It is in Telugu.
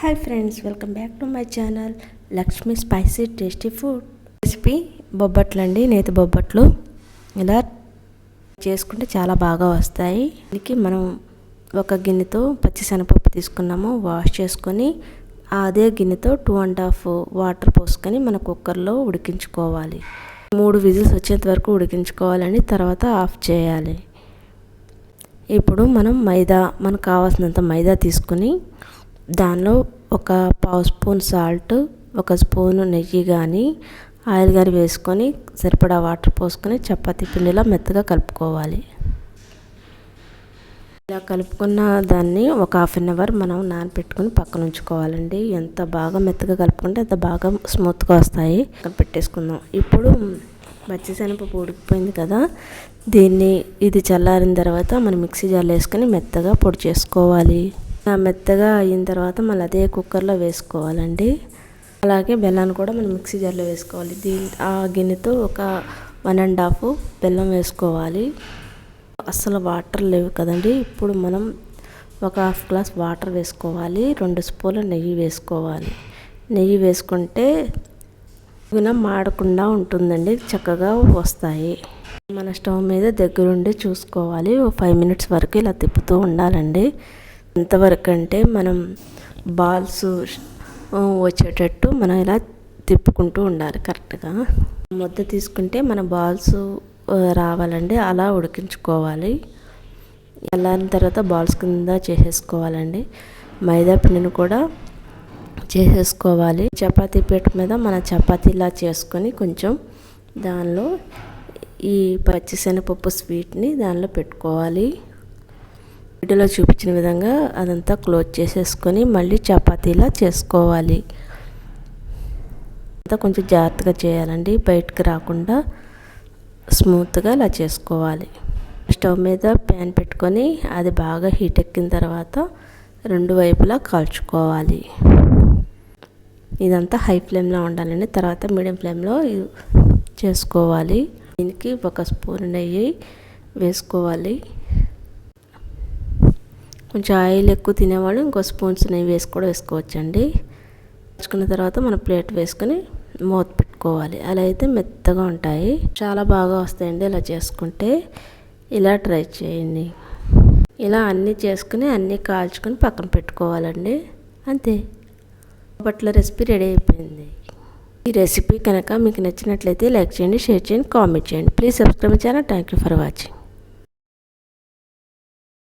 Hi friends, welcome back to my channel Lakshmi spicy tasty food recipe. బొబ్బట్లు అండి, నేతి బొబ్బట్లు. ఇలా చేసుకుంటే చాలా బాగా వస్తాయి. దీనికి మనం ఒక గిన్నెతో పచ్చిశనగపప్పు తీసుకున్నాము, వాష్ చేసుకొని అదే గిన్నెతో 2.5 వాటర్ పోసుకొని మన కుక్కర్లో ఉడికించుకోవాలి. 3 విజిల్స్ వచ్చేంత వరకు ఉడికించుకోవాలండి. తర్వాత ఆఫ్ చేయాలి. ఇప్పుడు మనం మనకు కావాల్సినంత మైదా తీసుకొని దానిలో ఒక పావు స్పూన్ సాల్ట్, ఒక స్పూను నెయ్యి కానీ ఆయిల్ కానీ వేసుకొని సరిపడా వాటర్ పోసుకొని చపాతీ పిండిలా మెత్తగా కలుపుకోవాలి. ఇలా కలుపుకున్న దాన్ని ఒక 1/2 అవర్ మనం నానబెట్టుకొని పక్కన ఉంచుకోవాలండి. ఎంత బాగా మెత్తగా కలుపుకుంటే అంత బాగా స్మూత్గా వస్తాయి. పెట్టేసుకుందాం. ఇప్పుడు పచ్చిశనగపప్పు ఉడికిపోయింది కదా, ఇది చల్లారిన తర్వాత మనం మిక్సీ జార్లో వేసుకొని మెత్తగా పొడి చేసుకోవాలి. మెత్తగా అయిన తర్వాత మళ్ళీ అదే కుక్కర్లో వేసుకోవాలండి. అలాగే బెల్లాన్ని కూడా మనం మిక్సీ జార్లో వేసుకోవాలి. ఆ గిన్నెతో ఒక 1.5 బెల్లం వేసుకోవాలి. అస్సలు వాటర్ లేవు కదండి. ఇప్పుడు మనం ఒక 1/2 గ్లాస్ వాటర్ వేసుకోవాలి. 2 స్పూన్ల నెయ్యి వేసుకోవాలి. నెయ్యి వేసుకుంటే మాడకుండా ఉంటుందండి, చక్కగా వస్తాయి. మన స్టవ్ మీద దగ్గరుండి చూసుకోవాలి. 5 మినిట్స్ వరకు ఇలా తిప్పుతూ ఉండాలండి. ఎంతవరకు అంటే మనం బాల్స్ వచ్చేటట్టు మనం ఇలా తిప్పుకుంటూ ఉండాలి. కరెక్ట్గా ముద్ద తీసుకుంటే మన బాల్స్ రావాలండి. అలా ఉడికించుకోవాలి. చల్లారిన తర్వాత బాల్స్ కింద చేసేసుకోవాలండి. మైదా పిండిని కూడా చేసేసుకోవాలి. చపాతీ పీట మీద మన చపాతీలా చేసుకొని కొంచెం దానిలో ఈ పచ్చిశనగపప్పు స్వీట్ని దానిలో పెట్టుకోవాలి. వీడియోలో చూపించిన విధంగా అదంతా క్లోజ్ చేసేసుకొని మళ్ళీ చపాతీలా చేసుకోవాలి. అంతా కొంచెం జాగ్రత్తగా చేయాలండి, బయటకు రాకుండా స్మూత్గా ఇలా చేసుకోవాలి. స్టవ్ మీద ప్యాన్ పెట్టుకొని అది బాగా హీట్ ఎక్కిన తర్వాత 2 వైపులా కాల్చుకోవాలి. ఇదంతా హై ఫ్లేమ్లో ఉండాలండి. తర్వాత మీడియం ఫ్లేమ్లో చేసుకోవాలి. దీనికి 1 స్పూన్ నెయ్యి వేసుకోవాలి. కొంచెం ఆయిల్ ఎక్కువ తినేవాళ్ళు ఇంకో స్పూన్స్ నెయ్యి వేసుకోవచ్చండి. వేసుకున్న తర్వాత మనం ప్లేట్ వేసుకొని మూత పెట్టుకోవాలి. అలా అయితే మెత్తగా ఉంటాయి, చాలా బాగా వస్తాయండి. ఇలా చేసుకుంటే ఇలా ట్రై చేయండి. ఇలా అన్నీ చేసుకుని అన్నీ కాల్చుకొని పక్కన పెట్టుకోవాలండి. అంతే, బొబ్బట్ల రెసిపీ రెడీ అయిపోయింది. ఈ రెసిపీ కనుక మీకు నచ్చినట్లయితే లైక్ చేయండి, షేర్ చేయండి, కామెంట్ చేయండి. Please subscribe my channel. Thank you for watching.